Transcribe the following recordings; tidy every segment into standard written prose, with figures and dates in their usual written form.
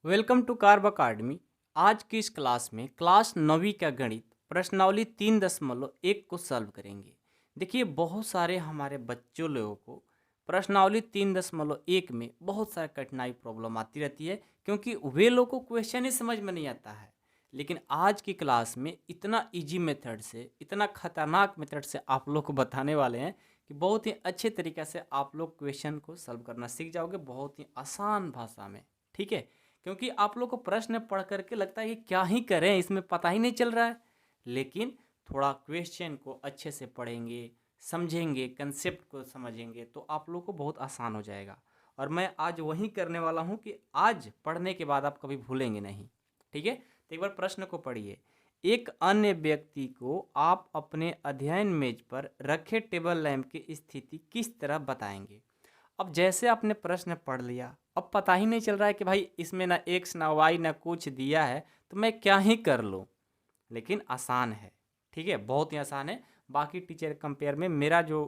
Welcome to carb academy. आज की इस क्लास में क्लास 9वीं का गणित प्रश्नावली 3.1 को सॉल्व करेंगे। देखिए, बहुत सारे हमारे बच्चों लोगों को प्रश्नावली 3.1 में बहुत सारी कठिनाई प्रॉब्लम आती रहती है, क्योंकि वे लोग को क्वेश्चन ही समझ में नहीं आता है। लेकिन आज की क्लास में इतना इजी मेथड से, इतना खतरनाक मेथड से आप लोग को बताने वाले हैं कि बहुत ही अच्छे तरीके से आप लोग क्वेश्चन को सॉल्व करना सीख जाओगे, बहुत ही आसान भाषा में। ठीक है, क्योंकि आप लोग को प्रश्न पढ़ करके लगता है कि क्या ही करें, इसमें पता ही नहीं चल रहा है। लेकिन थोड़ा क्वेश्चन को अच्छे से पढ़ेंगे, समझेंगे, कंसेप्ट को समझेंगे तो आप लोग को बहुत आसान हो जाएगा। और मैं आज वही करने वाला हूँ कि आज पढ़ने के बाद आप कभी भूलेंगे नहीं। ठीक है, तो एक बार प्रश्न को पढ़िए। एक अन्य व्यक्ति को आप अपने अध्ययन मेज पर रखे टेबल लैंप की स्थिति किस तरह बताएंगे। अब जैसे आपने प्रश्न पढ़ लिया, अब पता ही नहीं चल रहा है कि भाई इसमें ना एक्स ना वाई ना कुछ दिया है, तो मैं क्या ही कर लूँ। लेकिन आसान है। ठीक है, बहुत ही आसान है। बाकी टीचर कंपेयर में मेरा जो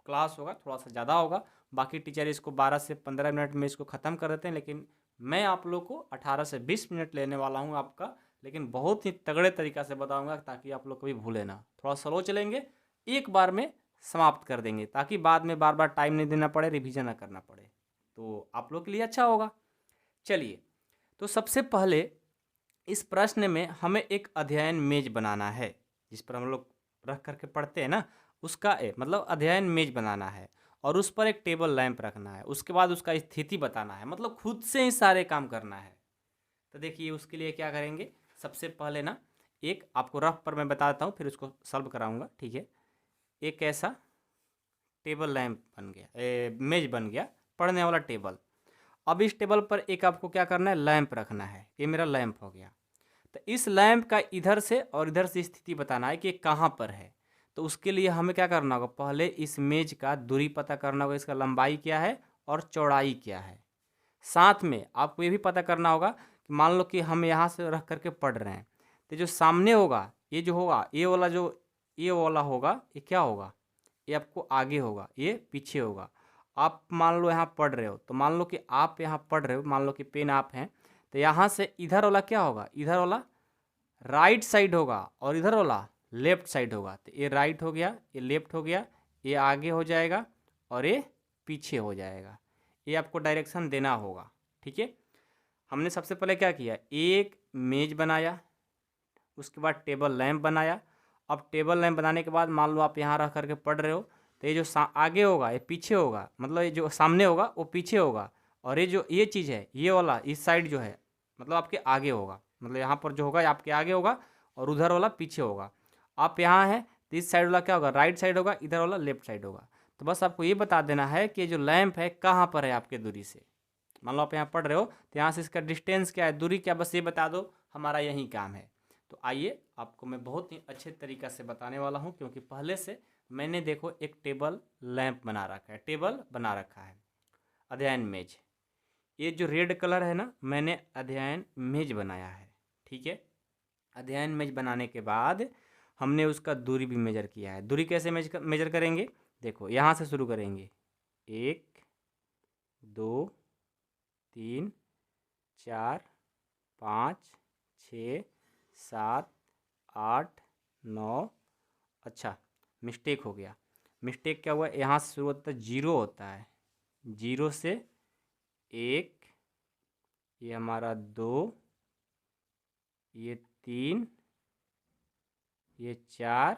क्लास होगा थोड़ा सा ज़्यादा होगा। बाकी टीचर इसको 12 से 15 मिनट में इसको ख़त्म कर देते हैं, लेकिन मैं आप लोग को 18 से 20 मिनट लेने वाला हूँ आपका। लेकिन बहुत ही तगड़े तरीक़ा से बताऊँगा ताकि आप लोग कभी भूले ना। थोड़ा स्लो चलेंगे, एक बार में समाप्त कर देंगे ताकि बाद में बार बार टाइम नहीं देना पड़े, रिवीजन ना करना पड़े, तो आप लोग के लिए अच्छा होगा। चलिए, तो सबसे पहले इस प्रश्न में हमें एक अध्ययन मेज बनाना है, जिस पर हम लोग रख करके पढ़ते हैं ना, उसका मतलब अध्ययन मेज बनाना है। और उस पर एक टेबल लैंप रखना है। उसके बाद उसका स्थिति बताना है, मतलब खुद से ही सारे काम करना है। तो देखिए, उसके लिए क्या करेंगे। सबसे पहले ना, एक आपको रफ पर मैं बता देता हूँ, फिर उसको सॉल्व कराऊंगा। ठीक है, एक ऐसा टेबल लैंप बन गया, मेज बन गया, पढ़ने वाला टेबल। अब इस टेबल पर एक आपको क्या करना है, लैंप रखना है। ये मेरा लैंप हो गया। तो इस लैंप का इधर से और इधर से स्थिति बताना है कि कहाँ पर है। तो उसके लिए हमें क्या करना होगा, पहले इस मेज का दूरी पता करना होगा, इसका लंबाई क्या है और चौड़ाई क्या है। साथ में आपको ये भी पता करना होगा कि मान लो कि हम यहाँ से रख करके पढ़ रहे हैं, तो जो सामने होगा, ये जो होगा, ये वाला होगा, ये क्या होगा, ये आपको आगे होगा, ये पीछे होगा। आप मान लो यहाँ पढ़ रहे हो, तो मान लो कि आप यहाँ पढ़ रहे हो, मान लो कि पेन आप हैं, तो यहाँ से इधर वाला क्या होगा, इधर वाला राइट साइड होगा और इधर वाला लेफ्ट साइड होगा। तो ये राइट हो गया, ये लेफ्ट हो गया, ये आगे हो जाएगा और ये पीछे हो जाएगा। ये आपको डायरेक्शन देना होगा। ठीक है, हमने सबसे पहले क्या किया, एक मेज बनाया, उसके बाद टेबल लैंप बनाया। अब टेबल लैंप बनाने के बाद मान लो आप यहाँ रह करके पढ़ रहे हो, तो ये जो आगे होगा ये पीछे होगा, मतलब ये जो सामने होगा वो पीछे होगा। और ये जो ये चीज़ है, ये वाला इस साइड जो है, मतलब आपके आगे होगा, मतलब यहाँ पर जो होगा ये आपके आगे होगा और उधर वाला पीछे होगा। आप यहाँ हैं तो इस साइड वाला क्या होगा, राइट साइड होगा, इधर वाला लेफ्ट साइड होगा। तो बस आपको ये बता देना है कि जो लैंप है कहाँ पर है आपके दूरी से। मान लो आप यहाँ पढ़ रहे हो तो यहाँ से इसका डिस्टेंस क्या है, दूरी क्या, बस ये बता दो, हमारा यही काम है। तो आइए, आपको मैं बहुत ही अच्छे तरीक़ा से बताने वाला हूँ, क्योंकि पहले से मैंने देखो एक टेबल लैंप बना रखा है, टेबल बना रखा है, अध्ययन मेज। ये जो रेड कलर है ना, मैंने अध्ययन मेज बनाया है। ठीक है, अध्ययन मेज बनाने के बाद हमने उसका दूरी भी मेजर किया है। दूरी कैसे मेजर करेंगे, देखो यहाँ से शुरू करेंगे, 1 2 3 4 5 6 7 8 9। अच्छा, मिस्टेक हो गया। मिस्टेक क्या हुआ, यहाँ से शुरू होता है, जीरो होता है, जीरो से 1, ये हमारा 2, ये 3, ये 4,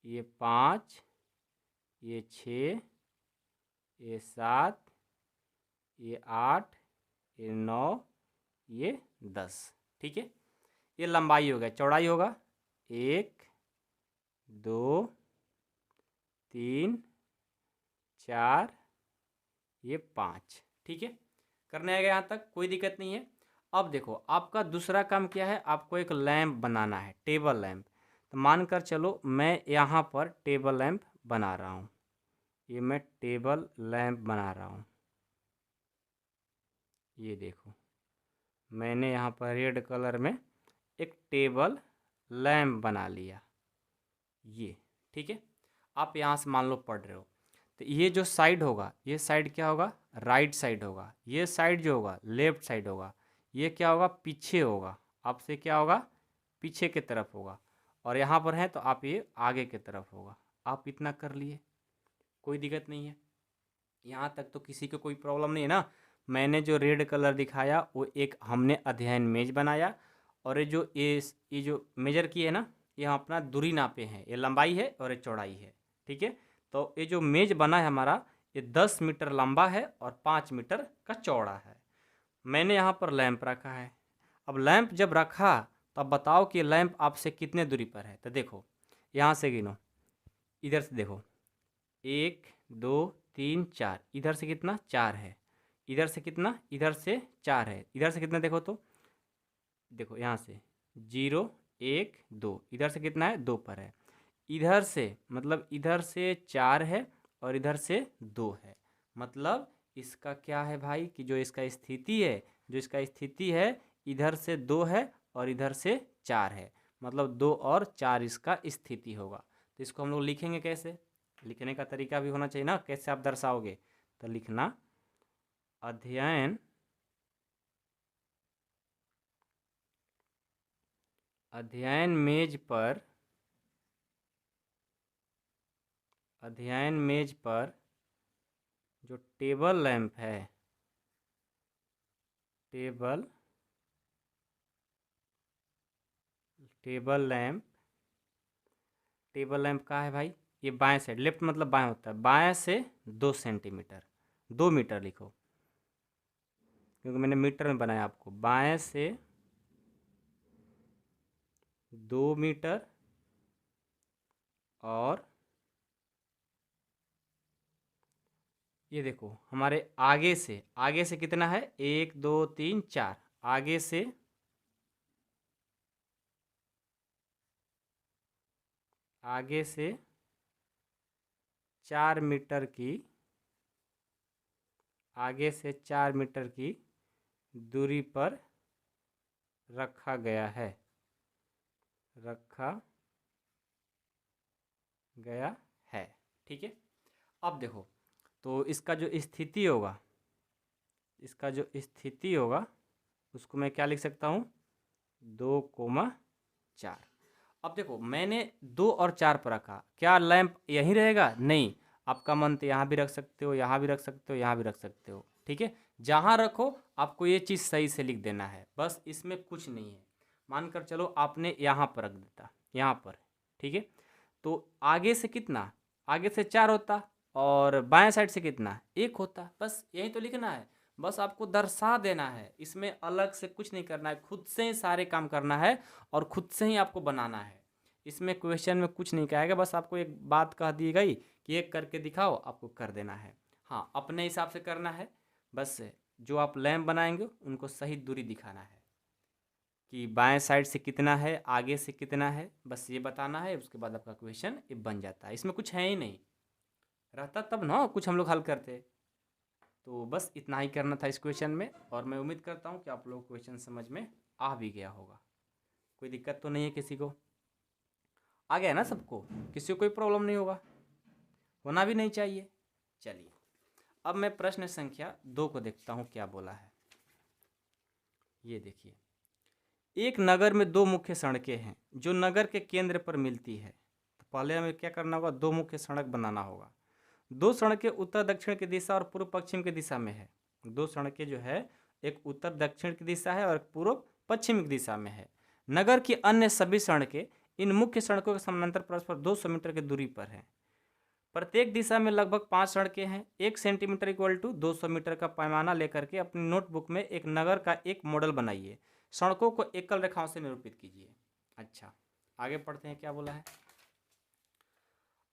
ये 5, ये 6, ये 7, ये 8, ये 9, ये 10। ठीक है, ये लंबाई हो गया। चौड़ाई होगा 1 2 3 4, ये 5। ठीक है, करने आएगा यहाँ तक, कोई दिक्कत नहीं है। अब देखो, आपका दूसरा काम क्या है, आपको एक लैंप बनाना है, टेबल लैंप। तो मानकर चलो मैं यहाँ पर टेबल लैंप बना रहा हूँ, ये मैं टेबल लैंप बना रहा हूँ। ये देखो, मैंने यहाँ पर रेड कलर में एक टेबल लैंप बना लिया, ये। ठीक है, आप यहाँ से मान लो पढ़ रहे हो, तो ये जो साइड होगा, ये साइड क्या होगा, राइट साइड होगा। ये साइड जो होगा लेफ्ट साइड होगा। ये क्या होगा, पीछे होगा। आपसे क्या होगा, पीछे की तरफ होगा। और यहाँ पर है तो आप ये आगे की तरफ होगा। आप इतना कर लिए, कोई दिक्कत नहीं है। यहाँ तक तो किसी को कोई प्रॉब्लम नहीं है ना। मैंने जो रेड कलर दिखाया वो एक हमने अध्ययन मेज बनाया, और ये जो मेजर की है ना, ये हम अपना दूरी नापे हैं। ये लंबाई है और ये चौड़ाई है, ठीक है। तो ये जो मेज बना है हमारा, ये 10 मीटर लंबा है और 5 मीटर का चौड़ा है। मैंने यहाँ पर लैंप रखा है। अब लैंप जब रखा तो अब बताओ कि लैंप आपसे कितने दूरी पर है। तो देखो यहाँ से गिनो, इधर से देखो, 1 2 3 4, इधर से कितना, 4 है। इधर से कितना, इधर से 4 है। इधर से कितना देखो तो, देखो यहाँ से 0 1 2, इधर से कितना है, 2 पर है। इधर से मतलब इधर से 4 है और इधर से 2 है। मतलब इसका क्या है भाई कि जो इसका स्थिति है, इधर से 2 है और इधर से 4 है। मतलब 2 और 4 इसका स्थिति होगा। तो इसको हम लोग लिखेंगे कैसे, लिखने का तरीका भी होना चाहिए ना, कैसे आप दर्शाओगे। तो लिखना अध्ययन मेज पर जो टेबल लैंप है, टेबल लैंप का है भाई, ये बाएं साइड, लेफ्ट मतलब बाएं होता है, बाएं से 2 सेंटीमीटर, 2 मीटर लिखो क्योंकि मैंने मीटर में बनाया आपको। बाएं से 2 मीटर और ये देखो हमारे आगे से कितना है, 1 2 3 4, आगे से 4 मीटर की, दूरी पर रखा गया है, ठीक है। अब देखो तो इसका जो स्थिति होगा उसको मैं क्या लिख सकता हूँ, 2,4। अब देखो मैंने 2 और 4 पर रखा, क्या लैंप यहीं रहेगा, नहीं। आपका मन तो यहाँ भी रख सकते हो, यहाँ भी रख सकते हो, यहाँ भी रख सकते हो, ठीक है। जहाँ रखो आपको ये चीज़ सही से लिख देना है, बस इसमें कुछ नहीं है। मानकर चलो आपने यहाँ पर रख देता, यहाँ पर, ठीक है। तो आगे से कितना, आगे से 4 होता और बाएं साइड से कितना, 1 होता। बस यही तो लिखना है, बस आपको दर्शा देना है, इसमें अलग से कुछ नहीं करना है, खुद से ही सारे काम करना है और खुद से ही आपको बनाना है। इसमें क्वेश्चन में कुछ नहीं कहेगा, बस आपको एक बात कह दी गई कि एक करके दिखाओ, आपको कर देना है। हाँ, अपने हिसाब से करना है। बस जो आप लैंप बनाएंगे उनको सही दूरी दिखाना है कि बाएं साइड से कितना है, आगे से कितना है, बस ये बताना है। उसके बाद आपका क्वेश्चन ये बन जाता है। इसमें कुछ है ही नहीं, रहता तब ना कुछ हम लोग हल करते। तो बस इतना ही करना था इस क्वेश्चन में, और मैं उम्मीद करता हूँ कि आप लोग क्वेश्चन समझ में आ भी गया होगा। कोई दिक्कत तो नहीं है, किसी को आ गया ना, सबको, किसी को कोई प्रॉब्लम नहीं होगा, होना भी नहीं चाहिए। चलिए अब मैं प्रश्न संख्या 2 को देखता हूँ क्या बोला है। ये देखिए, एक नगर में 2 मुख्य सड़कें हैं जो नगर के केंद्र पर मिलती है। तो पहले हमें क्या करना होगा, 2 मुख्य सड़क बनाना होगा। 2 सड़कें उत्तर दक्षिण की दिशा और पूर्व पश्चिम की दिशा में है। 2 सड़कें जो है, एक उत्तर दक्षिण की दिशा है और एक पूर्व पश्चिम की दिशा में है। नगर की अन्य सभी सड़कें इन मुख्य सड़कों के समानांतर परस्पर 200 मीटर की दूरी पर हैं। प्रत्येक दिशा में लगभग 5 सड़कें हैं। 1 सेंटीमीटर इक्वल टू 200 मीटर का पैमाना लेकर के अपनी नोटबुक में एक नगर का एक मॉडल बनाइए। सड़कों को एकल रेखाओं से निरूपित कीजिए। अच्छा, आगे पढ़ते हैं क्या बोला है।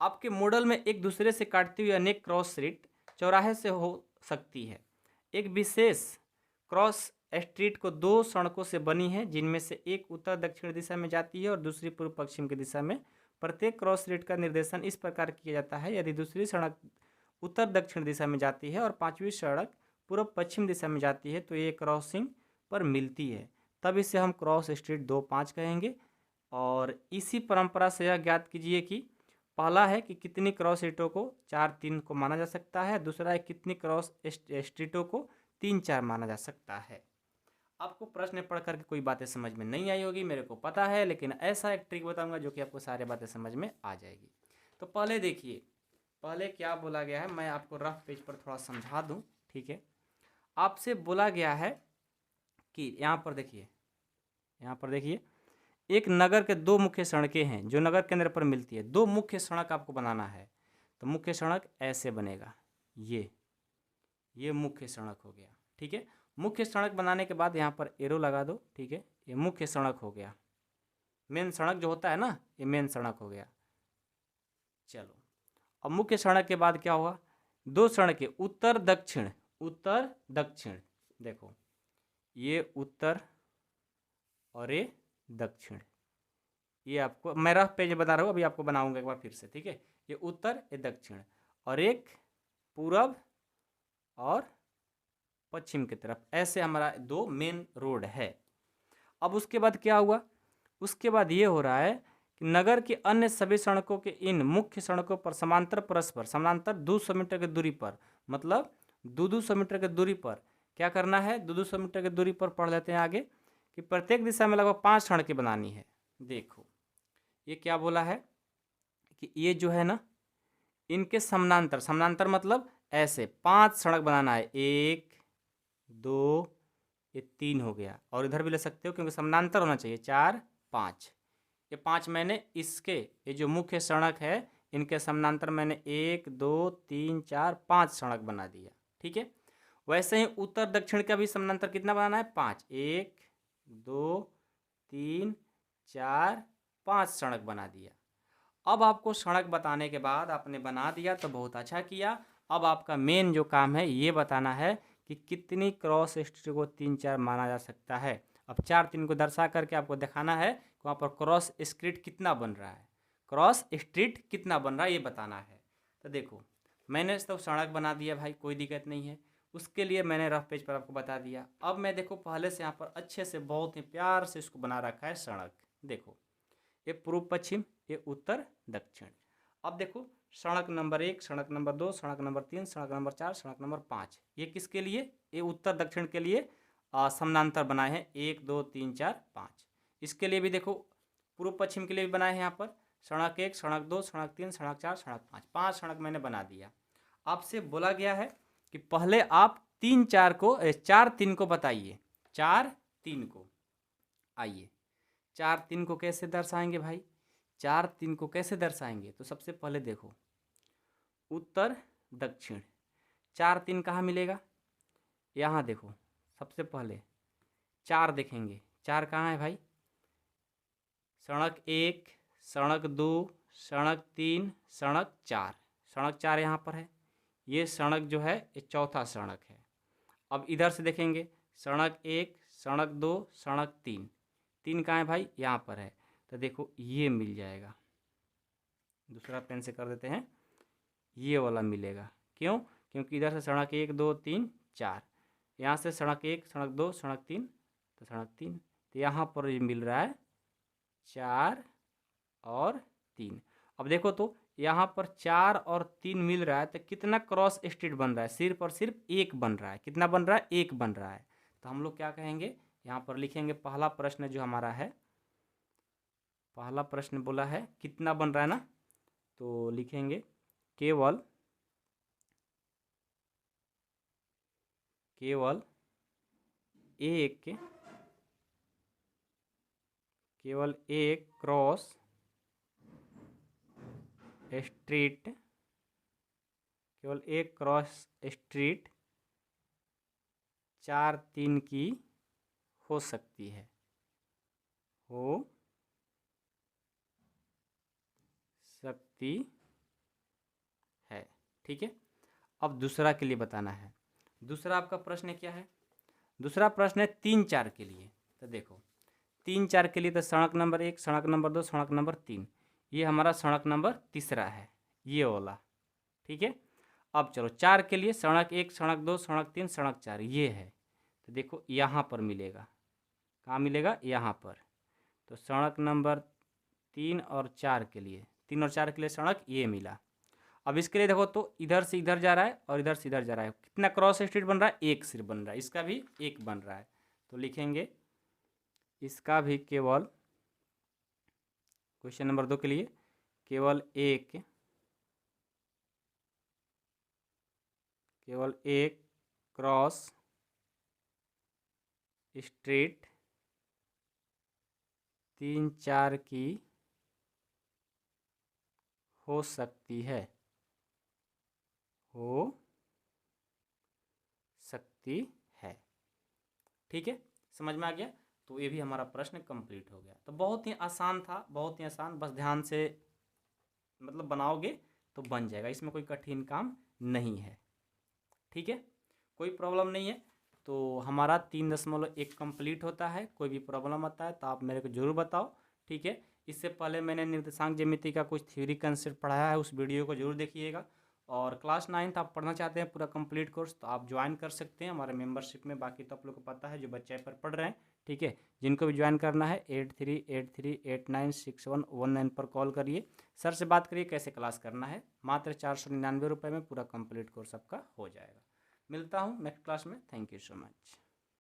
आपके मॉडल में एक दूसरे से काटती हुई अनेक क्रॉस स्ट्रीट चौराहे से हो सकती है। एक विशेष क्रॉस स्ट्रीट को 2 सड़कों से बनी है, जिनमें से एक उत्तर दक्षिण दिशा में जाती है और दूसरी पूर्व पश्चिम की दिशा में। प्रत्येक क्रॉस स्ट्रीट का निर्देशन इस प्रकार किया जाता है, यदि दूसरी सड़क उत्तर दक्षिण दिशा में जाती है और 5वीं सड़क पूर्व पश्चिम दिशा में जाती है तो ये क्रॉसिंग पर मिलती है, तब इसे हम क्रॉस स्ट्रीट 2 5 कहेंगे। और इसी परंपरा से यह ज्ञात कीजिए कि पहला है कि कितनी क्रॉस स्ट्रीटों को 4-3 को माना जा सकता है, दूसरा है कितनी क्रॉस स्ट्रीटों को 3-4 माना जा सकता है। आपको प्रश्न पढ़ करके कोई बातें समझ में नहीं आई होगी, मेरे को पता है, लेकिन ऐसा एक ट्रिक बताऊंगा जो कि आपको सारी बातें समझ में आ जाएगी। तो पहले देखिए, पहले क्या बोला गया है, मैं आपको रफ पेज पर थोड़ा समझा दूं, ठीक है। आपसे बोला गया है कि यहाँ पर देखिए, यहाँ पर देखिए, एक नगर के दो मुख्य सड़कें हैं जो नगर केंद्र पर मिलती है। दो मुख्य सड़क आपको बनाना है, तो मुख्य सड़क ऐसे बनेगा, ये मुख्य सड़क हो गया, ठीक है। मुख्य सड़क बनाने के बाद यहाँ पर एरो लगा दो, ठीक है। ये मुख्य सड़क हो गया, मेन सड़क जो होता है ना, ये मेन सड़क हो गया। चलो, अब मुख्य सड़क के बाद क्या हुआ, दो सड़कें उत्तर दक्षिण, उत्तर दक्षिण, देखो ये उत्तर और ये दक्षिण, ये आपको मैं रफ पेज बता रहा हूँ, अभी आपको बनाऊंगा एक बार फिर से, ठीक है। ये उत्तर, ये दक्षिण, और एक पूरब और पश्चिम की तरफ, ऐसे हमारा दो मेन रोड है। अब उसके बाद क्या हुआ, उसके बाद ये हो रहा है कि नगर के अन्य सभी सड़कों के इन मुख्य सड़कों पर समांतर परस्पर समानांतर 200 मीटर की दूरी पर, मतलब 200 मीटर की दूरी पर क्या करना है, 200 मीटर की दूरी पर पढ़ लेते हैं आगे कि प्रत्येक दिशा में लगभग 5 सड़कें बनानी है। देखो ये क्या बोला है कि ये जो है ना, इनके समानांतर, समानांतर मतलब ऐसे 5 सड़क बनाना है, 1 2 ये 3 हो गया, और इधर भी ले सकते हो क्योंकि समानांतर होना चाहिए, 4 5, ये 5 मैंने इसके, ये जो मुख्य सड़क है इनके समानांतर मैंने 1 2 3 4 5 सड़क बना दिया, ठीक है। वैसे ही उत्तर दक्षिण का भी समानांतर कितना बनाना है, 5, 1 2 3 4 5 सड़क बना दिया। अब आपको सड़क बताने के बाद आपने बना दिया तो बहुत अच्छा किया। अब आपका मेन जो काम है ये बताना है कि कितनी क्रॉस स्ट्रीट को 3-4 माना जा सकता है। अब 4-3 को दर्शा करके आपको दिखाना है कि वहाँ पर क्रॉस स्ट्रीट कितना बन रहा है, क्रॉस स्ट्रीट कितना बन रहा है ये बताना है। तो देखो मैंने तो सड़क बना दिया भाई, कोई दिक्कत नहीं है, उसके लिए मैंने रफ पेज पर आपको बता दिया। अब मैं देखो पहले से यहाँ पर अच्छे से बहुत ही प्यार से इसको बना रखा है सड़क, देखो ये पूर्व पश्चिम, ये उत्तर दक्षिण। अब देखो सड़क नंबर 1, सड़क नंबर 2, सड़क नंबर 3, सड़क नंबर 4, सड़क नंबर 5, ये किसके लिए, ये उत्तर दक्षिण के लिए समानांतर बनाए हैं, 1 2 3 4 5। इसके लिए भी देखो पूर्व पश्चिम के लिए भी बनाए हैं, यहाँ पर सड़क 1, सड़क 2, सड़क 3, सड़क 4, सड़क 5, 5 सड़क मैंने बना दिया। आपसे बोला गया है कि पहले आप 3-4 को 4-3 को बताइए, 4-3 को, आइए 4-3 को कैसे दर्शाएंगे भाई, 4-3 को कैसे दर्शाएंगे, तो सबसे पहले देखो उत्तर दक्षिण, 4-3 कहाँ मिलेगा, यहाँ देखो सबसे पहले 4 देखेंगे, 4 कहाँ है भाई, सड़क 1, सड़क 2, सड़क 3, सड़क 4, सड़क 4 यहाँ पर है, ये सड़क जो है ये चौथा सड़क है। अब इधर से देखेंगे सड़क 1, सड़क 2, सड़क 3, 3 कहाँ है भाई, यहाँ पर है, तो देखो ये मिल जाएगा, दूसरा पेन से कर देते हैं, ये वाला मिलेगा, क्यों, क्योंकि इधर से सड़क 1 2 3 4, यहाँ से सड़क 1, सड़क 2, सड़क 3, तो सड़क 3, तो यहाँ पर ये मिल रहा है 4 और 3। अब देखो तो यहाँ पर 4 और 3 मिल रहा है, तो कितना क्रॉस स्ट्रीट बन रहा है, सिर्फ और सिर्फ एक बन रहा है, कितना बन रहा है, एक बन रहा है। तो हम लोग क्या कहेंगे, यहाँ पर लिखेंगे पहला प्रश्न जो हमारा है, पहला प्रश्न बोला है कितना बन रहा है ना, तो लिखेंगे केवल एक क्रॉस स्ट्रीट, केवल एक क्रॉस स्ट्रीट 4-3 की हो सकती है, ठीक है। अब दूसरा के लिए बताना है, दूसरा आपका प्रश्न क्या है, दूसरा प्रश्न है 3-4 के लिए। तो देखो 3-4 के लिए तो सड़क नंबर 1, सड़क नंबर 2, सड़क नंबर 3, ये हमारा सड़क नंबर तीसरा है, ये वाला, ठीक है। अब चलो 4 के लिए सड़क 1, सड़क 2, सड़क 3, सड़क 4, ये है, तो देखो यहाँ पर मिलेगा, कहाँ मिलेगा, यहाँ पर। तो सड़क नंबर 3 और 4 के लिए, 3 और 4 के लिए सड़क ये मिला। अब इसके लिए देखो तो इधर से इधर जा रहा है और इधर से इधर जा रहा है, कितना क्रॉस स्ट्रीट बन रहा है, एक सिर्फ बन रहा है, इसका भी एक बन रहा है। तो लिखेंगे इसका भी केवल क्वेश्चन नंबर 2 के लिए केवल एक क्रॉस स्ट्रीट 3 4 की हो सकती है, ठीक है, समझ में आ गया। तो ये भी हमारा प्रश्न कंप्लीट हो गया। तो बहुत ही आसान था, बहुत ही आसान, बस ध्यान से मतलब बनाओगे तो बन जाएगा, इसमें कोई कठिन काम नहीं है, ठीक है, कोई प्रॉब्लम नहीं है। तो हमारा 3.1 कंप्लीट होता है। कोई भी प्रॉब्लम आता है तो आप मेरे को जरूर बताओ, ठीक है। इससे पहले मैंने निर्देशांक ज्यामिति का कुछ थ्योरी कंसेप्ट पढ़ाया है, उस वीडियो को जरूर देखिएगा। और क्लास 9th आप पढ़ना चाहते हैं पूरा कंप्लीट कोर्स तो आप ज्वाइन कर सकते हैं हमारे मेंबरशिप में। बाकी तो आप लोग को पता है जो बच्चे पर पढ़ रहे हैं, ठीक है। जिनको भी ज्वाइन करना है 8383896119 पर कॉल करिए, सर से बात करिए कैसे क्लास करना है। मात्र 499 रुपये में पूरा कंप्लीट कोर्स आपका हो जाएगा। मिलता हूँ नेक्स्ट क्लास में। Thank you so much.